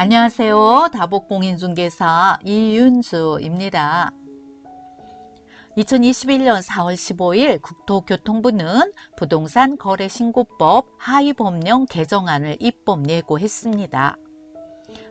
안녕하세요. 다복공인중개사 이윤주입니다. 2021년 4월 15일 국토교통부는 부동산 거래신고법 하위법령 개정안을 입법 예고했습니다.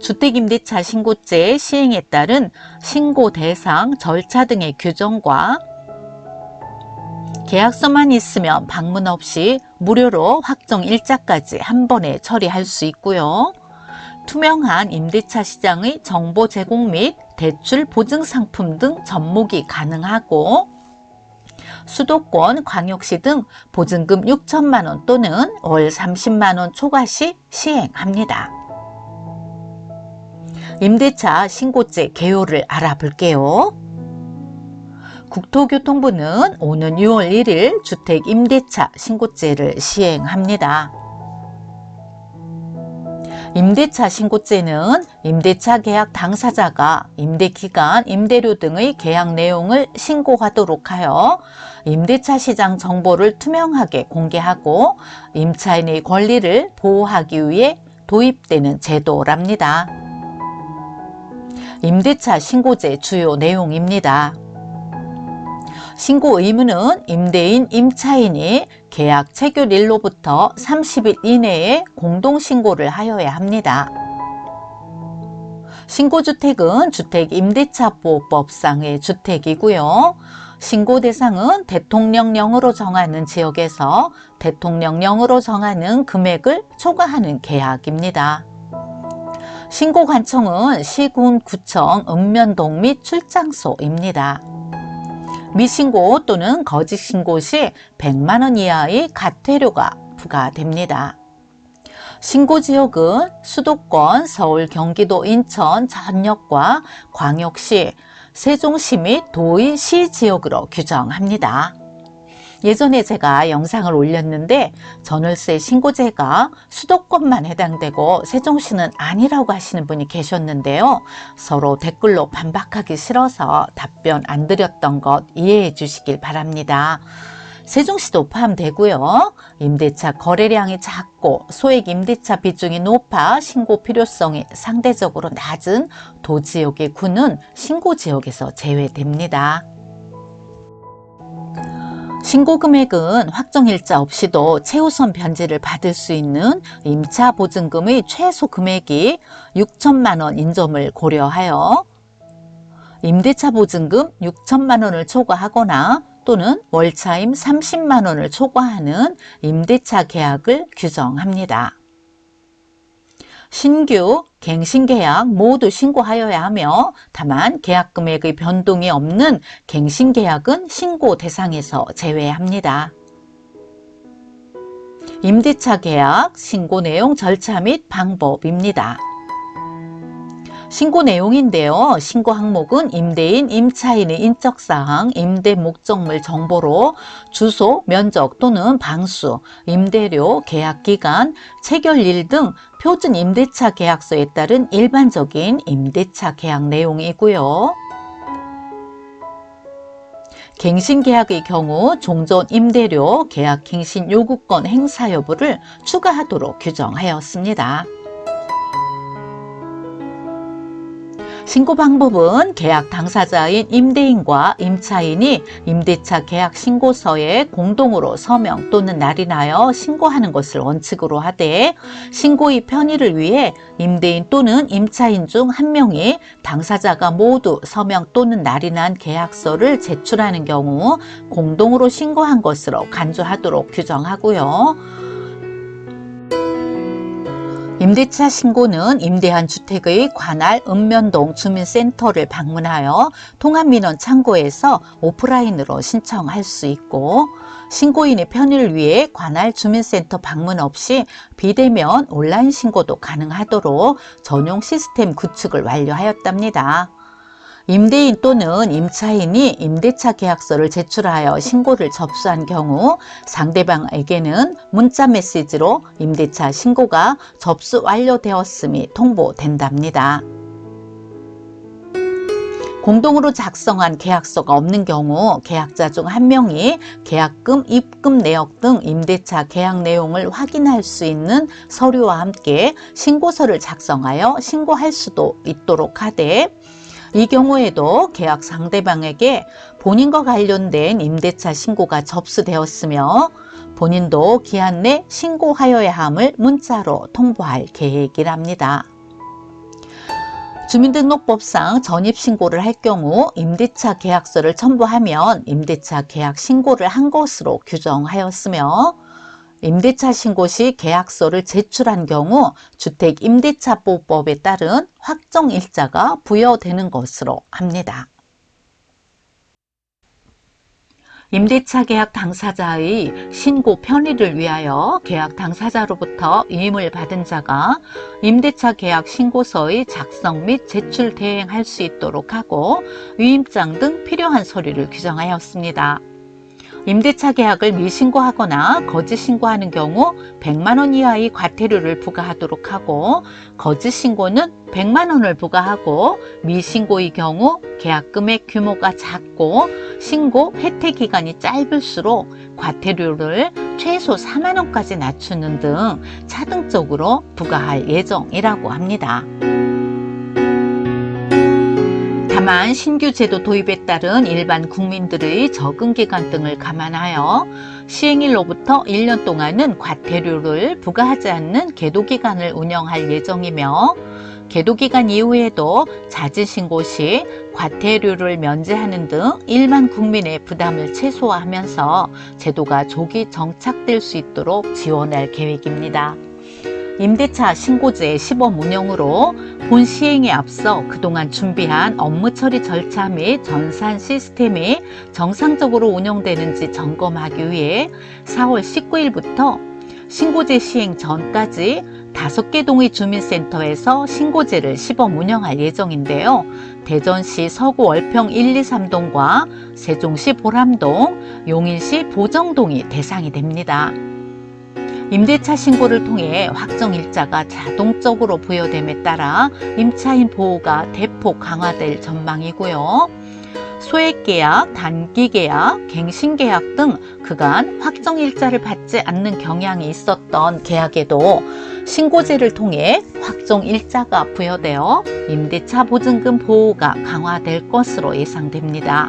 주택임대차 신고제 시행에 따른 신고 대상, 절차 등의 규정과 계약서만 있으면 방문 없이 무료로 확정 일자까지 한 번에 처리할 수 있고요. 투명한 임대차 시장의 정보 제공 및 대출 보증 상품 등 접목이 가능하고 수도권, 광역시 등 보증금 6천만 원 또는 월 30만 원 초과 시 시행합니다. 임대차 신고제 개요를 알아볼게요. 국토교통부는 오는 6월 1일 주택 임대차 신고제를 시행합니다. 임대차 신고제는 임대차 계약 당사자가 임대기간, 임대료 등의 계약 내용을 신고하도록 하여 임대차 시장 정보를 투명하게 공개하고 임차인의 권리를 보호하기 위해 도입되는 제도랍니다. 임대차 신고제 주요 내용입니다. 신고 의무는 임대인, 임차인이 계약 체결일로부터 30일 이내에 공동신고를 하여야 합니다. 신고주택은 주택임대차보호법상의 주택이고요. 신고 대상은 대통령령으로 정하는 지역에서 대통령령으로 정하는 금액을 초과하는 계약입니다. 신고관청은 시군, 구청, 읍면동 및 출장소입니다. 미신고 또는 거짓신고 시 100만 원 이하의 과태료가 부과됩니다. 신고지역은 수도권, 서울, 경기도, 인천, 전역과 광역시, 세종시 및 도의 시지역으로 규정합니다. 예전에 제가 영상을 올렸는데 전월세 신고제가 수도권만 해당되고 세종시는 아니라고 하시는 분이 계셨는데요. 서로 댓글로 반박하기 싫어서 답변 안 드렸던 것 이해해 주시길 바랍니다. 세종시도 포함되고요. 임대차 거래량이 작고 소액 임대차 비중이 높아 신고 필요성이 상대적으로 낮은 도지역의 구는 신고지역에서 제외됩니다. 신고 금액은 확정일자 없이도 최우선 변제를 받을 수 있는 임차 보증금의 최소 금액이 6천만 원인 점을 고려하여 임대차 보증금 6천만 원을 초과하거나 또는 월차임 30만 원을 초과하는 임대차 계약을 규정합니다. 신규, 갱신계약 모두 신고하여야 하며 다만 계약금액의 변동이 없는 갱신계약은 신고 대상에서 제외합니다. 임대차 계약, 신고 내용, 절차 및 방법입니다. 신고 내용인데요. 신고 항목은 임대인, 임차인의 인적사항, 임대 목적물 정보로 주소, 면적 또는 방수, 임대료, 계약기간, 체결일 등 표준 임대차 계약서에 따른 일반적인 임대차 계약 내용이고요. 갱신계약의 경우 종전 임대료, 계약갱신 요구권 행사 여부를 추가하도록 규정하였습니다. 신고 방법은 계약 당사자인 임대인과 임차인이 임대차 계약 신고서에 공동으로 서명 또는 날인하여 신고하는 것을 원칙으로 하되 신고의 편의를 위해 임대인 또는 임차인 중 한 명이 당사자가 모두 서명 또는 날인한 계약서를 제출하는 경우 공동으로 신고한 것으로 간주하도록 규정하고요. 임대차 신고는 임대한 주택의 관할 읍면동 주민센터를 방문하여 통합민원 창구에서 오프라인으로 신청할 수 있고 신고인의 편의를 위해 관할 주민센터 방문 없이 비대면 온라인 신고도 가능하도록 전용 시스템 구축을 완료하였답니다. 임대인 또는 임차인이 임대차 계약서를 제출하여 신고를 접수한 경우 상대방에게는 문자 메시지로 임대차 신고가 접수 완료되었음이 통보된답니다. 공동으로 작성한 계약서가 없는 경우 계약자 중 한 명이 계약금, 입금 내역 등 임대차 계약 내용을 확인할 수 있는 서류와 함께 신고서를 작성하여 신고할 수도 있도록 하되, 이 경우에도 계약 상대방에게 본인과 관련된 임대차 신고가 접수되었으며 본인도 기한 내 신고하여야 함을 문자로 통보할 계획이랍니다. 주민등록법상 전입신고를 할 경우 임대차 계약서를 첨부하면 임대차 계약 신고를 한 것으로 규정하였으며, 임대차 신고 시 계약서를 제출한 경우 주택임대차보호법에 따른 확정일자가 부여되는 것으로 합니다. 임대차 계약 당사자의 신고 편의를 위하여 계약 당사자로부터 위임을 받은 자가 임대차 계약 신고서의 작성 및 제출 대행할 수 있도록 하고 위임장 등 필요한 서류를 규정하였습니다. 임대차 계약을 미신고하거나 거짓 신고하는 경우 100만 원 이하의 과태료를 부과하도록 하고, 거짓 신고는 100만 원을 부과하고, 미신고의 경우 계약금의 규모가 작고 신고 혜택 기간이 짧을수록 과태료를 최소 4만 원까지 낮추는 등 차등적으로 부과할 예정이라고 합니다. 다만 신규 제도 도입에 따른 일반 국민들의 적응기간 등을 감안하여 시행일로부터 1년 동안은 과태료를 부과하지 않는 계도기간을 운영할 예정이며, 계도기간 이후에도 자진신고 시 과태료를 면제하는 등 일반 국민의 부담을 최소화하면서 제도가 조기 정착될 수 있도록 지원할 계획입니다. 임대차 신고제 시범 운영으로 본 시행에 앞서 그동안 준비한 업무 처리 절차 및 전산 시스템이 정상적으로 운영되는지 점검하기 위해 4월 19일부터 신고제 시행 전까지 5개 동의 주민센터에서 신고제를 시범 운영할 예정인데요. 대전시 서구 월평 1, 2, 3동과 세종시 보람동, 용인시 보정동이 대상이 됩니다. 임대차 신고를 통해 확정일자가 자동적으로 부여됨에 따라 임차인 보호가 대폭 강화될 전망이고요. 소액계약, 단기계약, 갱신계약 등 그간 확정일자를 받지 않는 경향이 있었던 계약에도 신고제를 통해 확정일자가 부여되어 임대차 보증금 보호가 강화될 것으로 예상됩니다.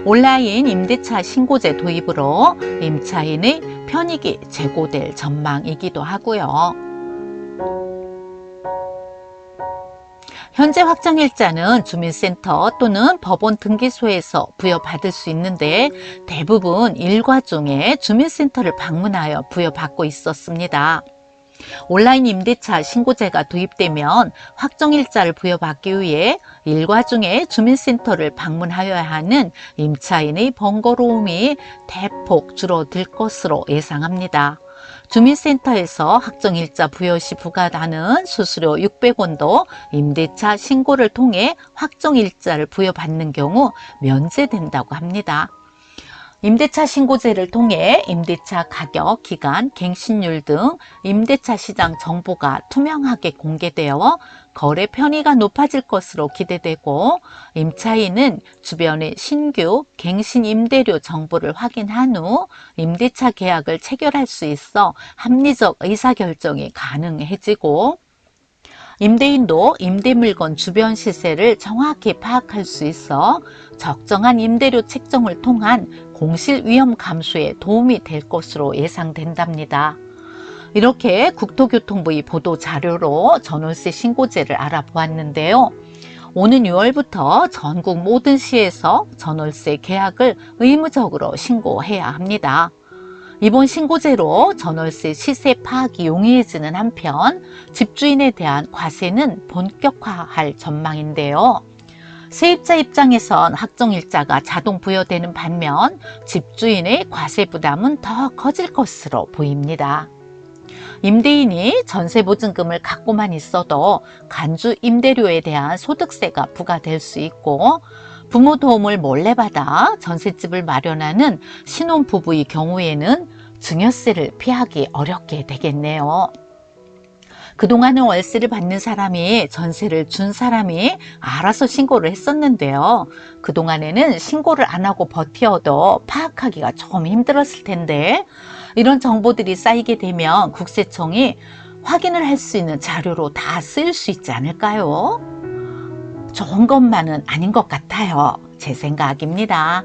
온라인 임대차 신고제 도입으로 임차인의 편익이 제고될 전망이기도 하고요. 현재 확정일자는 주민센터 또는 법원 등기소에서 부여받을 수 있는데 대부분 일과 중에 주민센터를 방문하여 부여받고 있었습니다. 온라인 임대차 신고제가 도입되면 확정일자를 부여받기 위해 일과 중에 주민센터를 방문하여야 하는 임차인의 번거로움이 대폭 줄어들 것으로 예상합니다. 주민센터에서 확정일자 부여 시 부과하는 수수료 600원도 임대차 신고를 통해 확정일자를 부여받는 경우 면제된다고 합니다. 임대차 신고제를 통해 임대차 가격, 기간, 갱신율 등 임대차 시장 정보가 투명하게 공개되어 거래 편의가 높아질 것으로 기대되고, 임차인은 주변의 신규, 갱신 임대료 정보를 확인한 후 임대차 계약을 체결할 수 있어 합리적 의사결정이 가능해지고, 임대인도 임대물건 주변 시세를 정확히 파악할 수 있어 적정한 임대료 책정을 통한 공실 위험 감소에 도움이 될 것으로 예상된답니다. 이렇게 국토교통부의 보도 자료로 전월세 신고제를 알아보았는데요. 오는 6월부터 전국 모든 시에서 전월세 계약을 의무적으로 신고해야 합니다. 이번 신고제로 전월세 시세 파악이 용이해지는 한편 집주인에 대한 과세는 본격화할 전망인데요. 세입자 입장에선 확정일자가 자동 부여되는 반면 집주인의 과세 부담은 더 커질 것으로 보입니다. 임대인이 전세보증금을 갖고만 있어도 간주 임대료에 대한 소득세가 부과될 수 있고, 부모 도움을 몰래 받아 전셋집을 마련하는 신혼부부의 경우에는 증여세를 피하기 어렵게 되겠네요. 그동안은 월세를 받는 사람이 전세를 준 사람이 알아서 신고를 했었는데요. 그동안에는 신고를 안 하고 버텨도 파악하기가 좀 힘들었을 텐데 이런 정보들이 쌓이게 되면 국세청이 확인을 할 수 있는 자료로 다 쓰일 수 있지 않을까요? 좋은 것만은 아닌 것 같아요. 제 생각입니다.